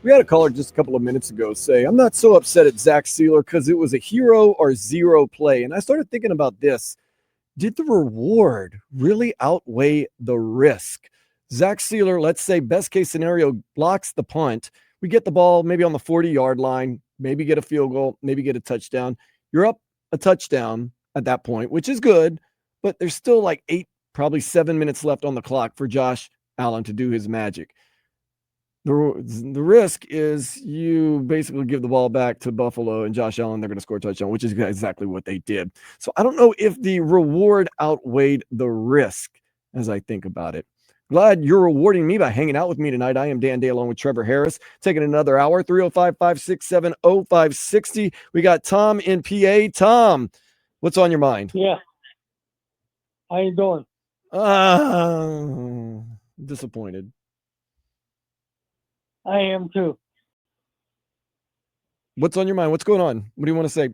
We had a caller just a couple of minutes ago say, I'm not so upset at Zach Sealer because it was a hero or zero play. And I started thinking about this. Did the reward really outweigh the risk? Zach Sealer, let's say best case scenario, blocks the punt. We get the ball maybe on the 40-yard line, maybe get a field goal, maybe get a touchdown. You're up a touchdown at that point, which is good, but there's still like 8, probably 7 minutes left on the clock for Josh Allen to do his magic. The risk is you basically give the ball back to Buffalo and Josh Allen. They're going to score a touchdown, which is exactly what they did. So I don't know if the reward outweighed the risk as I think about it. Glad you're rewarding me by hanging out with me tonight. I am Dan Day along with Trevor Harris, taking another hour, 305-567-0560. We got Tom in PA. Tom, what's on your mind? Yeah. How you doing? Disappointed. I am too. What's on your mind? What's going on? What do you want to say?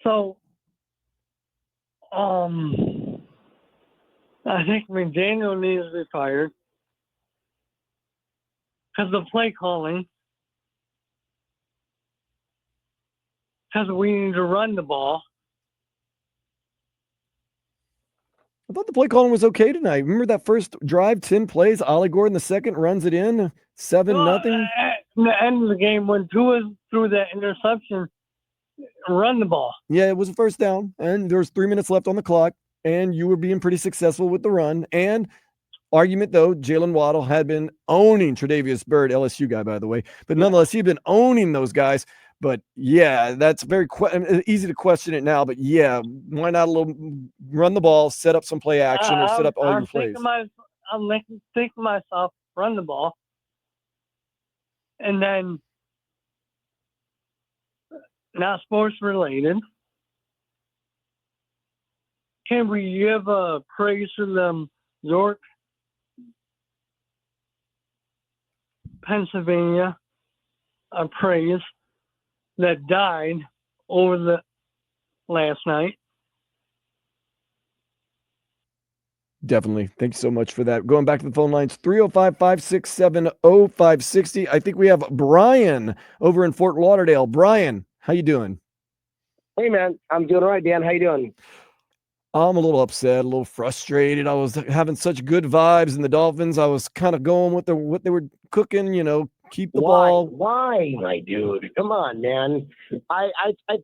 So, I think McDaniel needs to be fired because of play calling. Because we need to run the ball. I thought the play calling was okay tonight. Remember that first drive, 10 plays, Ollie Gordon the second runs it in, 7-0. At the end of the game, when Tua threw that interception, run the ball. Yeah, it was a first down, and there was 3 minutes left on the clock, and you were being pretty successful with the run. And argument, though, Jalen Waddle had been owning Tre'Davious Byrd, LSU guy, by the way. But nonetheless, he'd been owning those guys. But, yeah, that's very easy to question it now. But, yeah, why not a little run the ball, set up some play action, or set up all your plays? I'm thinking to myself, run the ball. And then, not sports related, can we give a praise to the York, Pennsylvania, a praise that died over the last night? Definitely. Thank you so much for that. Going back to the phone lines, 305-567-0560. I think we have Brian over in Fort Lauderdale. Brian, how you doing? Hey, man. I'm doing all right, Dan. How you doing? I'm a little upset, a little frustrated. I was having such good vibes in the Dolphins. I was kind of going with what they were cooking, keep the ball. Why, my dude? Come on, man. I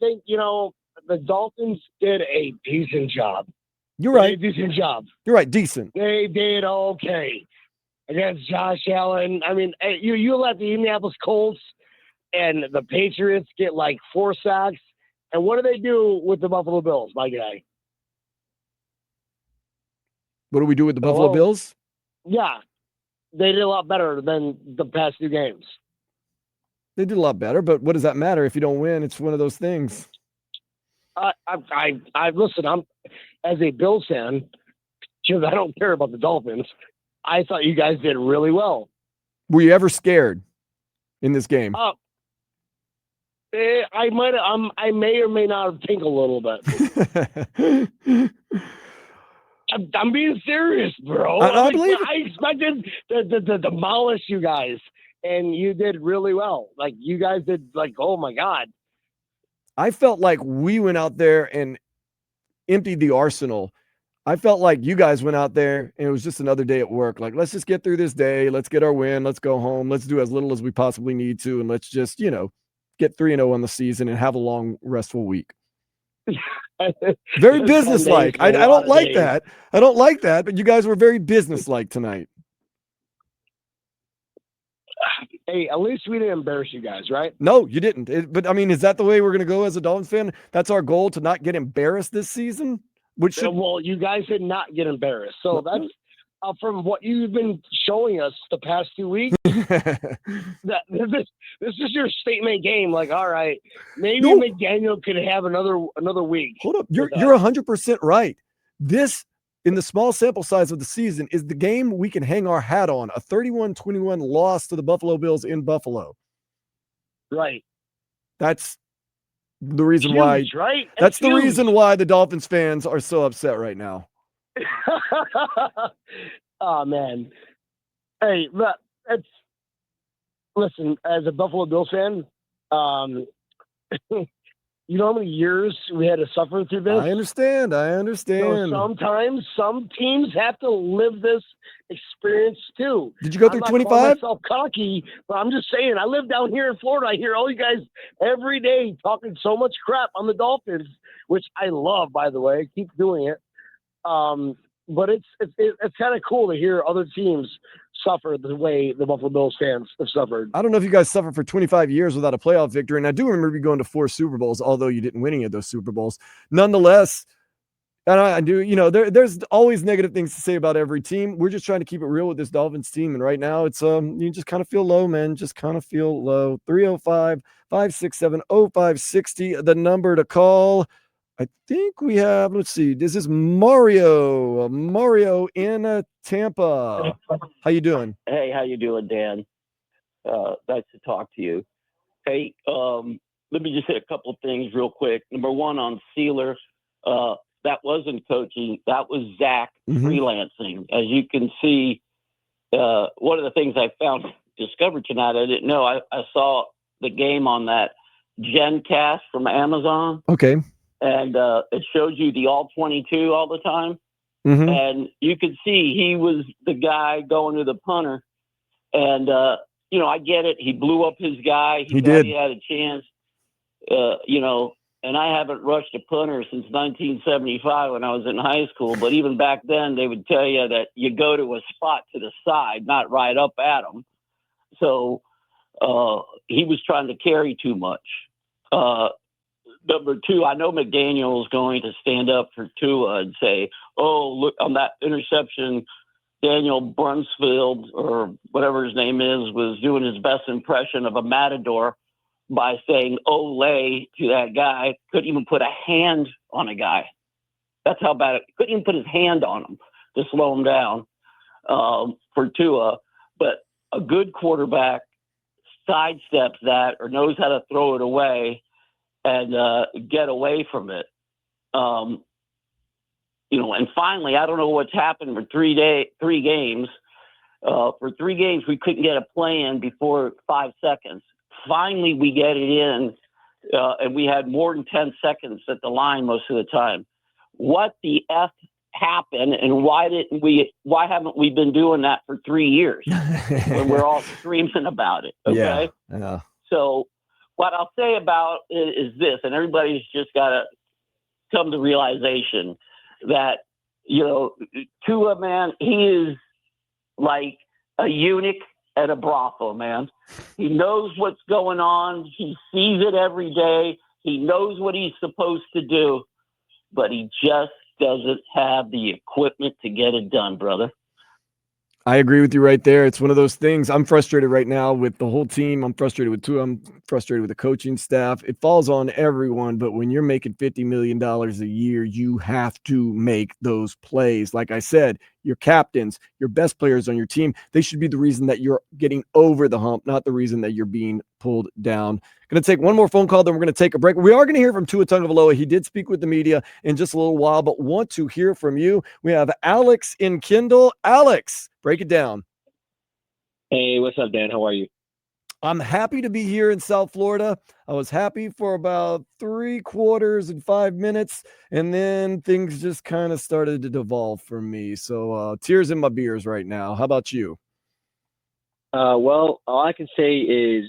think, the Dolphins did a decent job. You're right. Decent job. You're right. Decent. They did okay against Josh Allen. I mean, you let the Indianapolis Colts and the Patriots get like 4 sacks. And what do they do with the Buffalo Bills, my guy? What do we do with the Buffalo Bills? Yeah. They did a lot better than the past 2 games. They did a lot better, but what does that matter if you don't win? It's one of those things. I listen. I'm as a Bills fan because I don't care about the Dolphins. I thought you guys did really well. Were you ever scared in this game? I may or may not have tinkled a little bit. I'm being serious, bro. I believe I expected to demolish you guys, and you did really well. Like you guys did, oh my god. I felt like we went out there and emptied the arsenal. I felt like you guys went out there and it was just another day at work. Like, let's just get through this day. Let's get our win. Let's go home. Let's do as little as we possibly need to. And let's just, get 3-0 on the season and have a long, restful week. Very businesslike. I don't like that. I don't like that, but you guys were very businesslike tonight. Hey, at least we didn't embarrass you guys, right? No, you didn't. But I mean, is that the way we're going to go as a Dolphins fan? That's our goal, to not get embarrassed this season? Well, you guys did not get embarrassed. So that's from what you've been showing us the past 2 weeks. This is your statement game. Like, all right, maybe McDaniel could have another week. Hold up. You're 100% right. This, in the small sample size of the season, is the game we can hang our hat on. A 31-21 loss to the Buffalo Bills in Buffalo. Right. That's the reason why. Right? That's the reason why the Dolphins fans are so upset right now. Oh man. Hey, listen, as a Buffalo Bills fan, you know how many years we had to suffer through this? I understand. So sometimes some teams have to live this experience too. Did you go through I'm not 25? calling myself cocky, but I'm just saying I live down here in Florida. I hear all you guys every day talking so much crap on the Dolphins, which I love, by the way. Keep doing it. But it's kind of cool to hear other teams suffer the way the Buffalo Bills fans have suffered. I don't know if you guys suffered for 25 years without a playoff victory, and I do remember you going to 4 Super Bowls, although you didn't win any of those Super Bowls. Nonetheless, and I do, there's always negative things to say about every team. We're just trying to keep it real with this Dolphins team, and right now it's you just kind of feel low, man. Just kind of feel low. 305-567-0560, the number to call. I think we have, let's see, this is Mario in Tampa. How you doing? Hey, how you doing, Dan? Nice to talk to you. Hey, let me just say a couple of things real quick. Number one, on Sealer, that wasn't coaching. That was Zach freelancing. As you can see, one of the things I discovered tonight, I didn't know. I saw the game on that GenCast from Amazon. Okay. And it shows you the all 22 all the time. Mm-hmm. And you could see he was the guy going to the punter. And, I get it. He blew up his guy. He thought did. he had a chance, and I haven't rushed a punter since 1975 when I was in high school. But even back then, they would tell you that you go to a spot to the side, not right up at him. So he was trying to carry too much. Number two, I know McDaniel is going to stand up for Tua and say, oh, look, on that interception, Daniel Brunsfield, or whatever his name is, was doing his best impression of a matador by saying Olay to that guy. Couldn't even put a hand on a guy. That's how bad it. Couldn't even put his hand on him to slow him down for Tua. But a good quarterback sidesteps that or knows how to throw it away and get away from it. And finally, I don't know what's happened for 3 games. For 3 games, we couldn't get a play in before 5 seconds. Finally, we get it in, and we had more than 10 seconds at the line most of the time. What the F happened, and why haven't we been doing that for 3 years when we're all screaming about it? Okay. Yeah. So what I'll say about it is this, and everybody's just got to come to realization that, Tua, man, he is like a eunuch at a brothel, man. He knows what's going on. He sees it every day. He knows what he's supposed to do, but he just doesn't have the equipment to get it done, brother. I agree with you right there. It's one of those things. I'm frustrated right now with the whole team. I'm frustrated with Tua. I'm frustrated with the coaching staff. It falls on everyone, but when you're making $50 million a year, you have to make those plays. Like I said, your captains, your best players on your team, they should be the reason that you're getting over the hump, not the reason that you're being pulled down. Going to take one more phone call, then we're going to take a break. We are going to hear from Tua Tagovailoa. He did speak with the media in just a little while, but want to hear from you. We have Alex in Kendall. Alex, break it down. Hey, what's up, Dan? How are you? I'm happy to be here in South Florida. I was happy for about 3 quarters and 5 minutes, and then things just kind of started to devolve for me. So tears in my beers right now. How about you? Well, all I can say is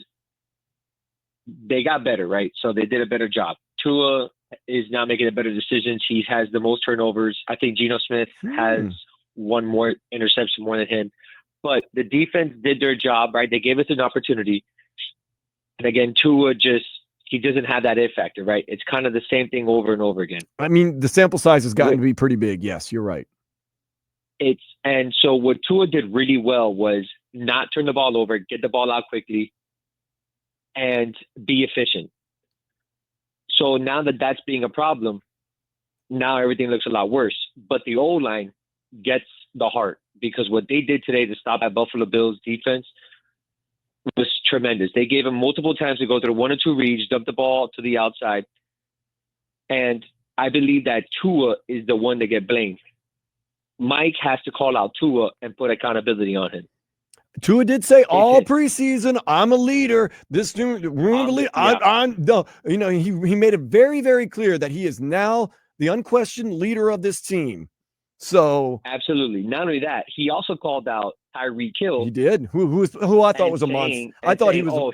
they got better, right? So they did a better job. Tua is now making a better decisions. He has the most turnovers. I think Geno Smith has one more interception more than him. But the defense did their job, right? They gave us an opportunity. And again, Tua he doesn't have that it factor, right? It's kind of the same thing over and over again. I mean, the sample size has gotten to be pretty big. Yes, you're right. And so what Tua did really well was not turn the ball over, get the ball out quickly, and be efficient. So now that that's being a problem, now everything looks a lot worse. But the O-line gets the heart, because what they did today to stop that Buffalo Bills defense was tremendous. They gave him multiple times to go through 1 or 2 reads, dump the ball to the outside. And I believe that Tua is the one to get blamed. Mike has to call out Tua and put accountability on him. Tua did say all preseason, I'm a leader. This room of leader. I'm no, he made it very, very clear that he is now the unquestioned leader of this team. So absolutely. Not only that, he also called out Tyreek Hill. he did. Who I thought was a monster. I thought he was.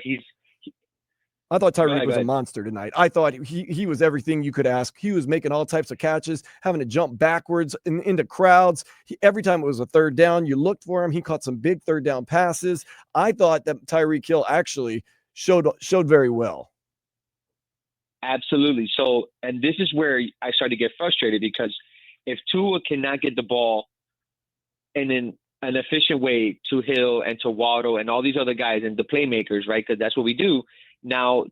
I thought Tyreek was a monster tonight. I thought he was everything you could ask. He was making all types of catches, having to jump backwards into crowds. Every time it was a third down, you looked for him. He caught some big third down passes. I thought that Tyreek Hill actually showed very well. Absolutely. So, and this is where I started to get frustrated, because if Tua cannot get the ball in an efficient way to Hill and to Waddle and all these other guys and the playmakers, right? Because that's what we do. Now,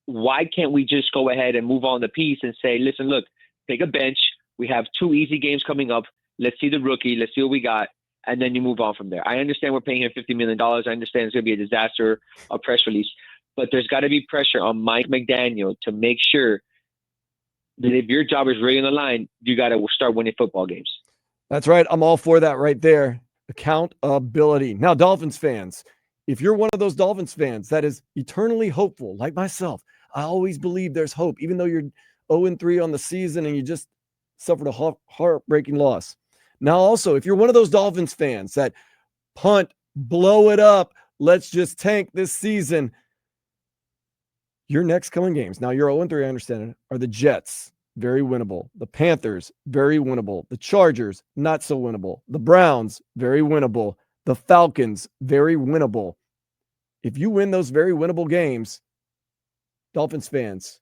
why can't we just go ahead and move on the piece and say, listen, look, take a bench. We have 2 easy games coming up. Let's see the rookie. Let's see what we got. And then you move on from there. I understand we're paying him $50 million. I understand it's going to be a disaster, a press release. But there's got to be pressure on Mike McDaniel to make sure that if your job is really on the line, you got to start winning football games. That's right. I'm all for that right there. Accountability. Now, Dolphins fans, if you're one of those Dolphins fans that is eternally hopeful, like myself, I always believe there's hope, even though you're 0-3 on the season and you just suffered a heartbreaking loss. Now, also, if you're one of those Dolphins fans that punt, blow it up, let's just tank this season, your next coming games, now you're 0-3, I understand it, are the Jets, very winnable. The Panthers, very winnable. The Chargers, not so winnable. The Browns, very winnable. The Falcons, very winnable. If you win those very winnable games, Dolphins fans,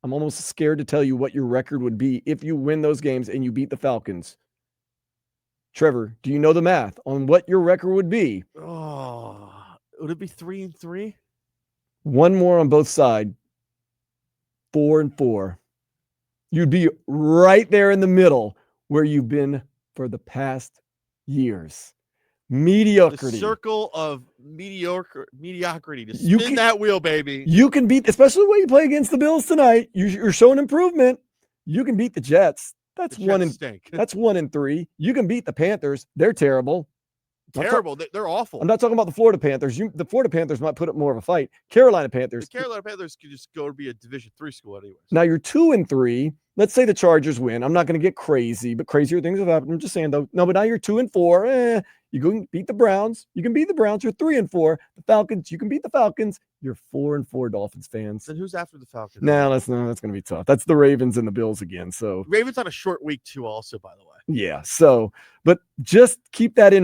I'm almost scared to tell you what your record would be if you win those games and you beat the Falcons. Trevor, do you know the math on what your record would be? Oh, would it be 3-3? One more on both sides. 4-4. You'd be right there in the middle where you've been for the past years. Mediocrity. The circle of mediocrity. To spin that wheel, baby. You can beat, especially when you play against the Bills tonight. You're showing improvement. You can beat the Jets. That's 1-3. You can beat the Panthers. They're terrible. Terrible. They're awful. I'm not talking about the Florida Panthers. The Florida Panthers might put up more of a fight. Carolina Panthers. The Carolina Panthers could just go to be a Division III school anyways. Now you're 2-3. Let's say the Chargers win. I'm not going to get crazy, but crazier things have happened. I'm just saying though. No, but now you're 2-4. You can beat the Browns. You can beat the Browns. You're 3-4. The Falcons. You can beat the Falcons. You're 4-4 Dolphins fans. Then who's after the Falcons? That's going to be tough. That's the Ravens and the Bills again. So Ravens on a short week too, also, by the way. Yeah. So, but just keep that in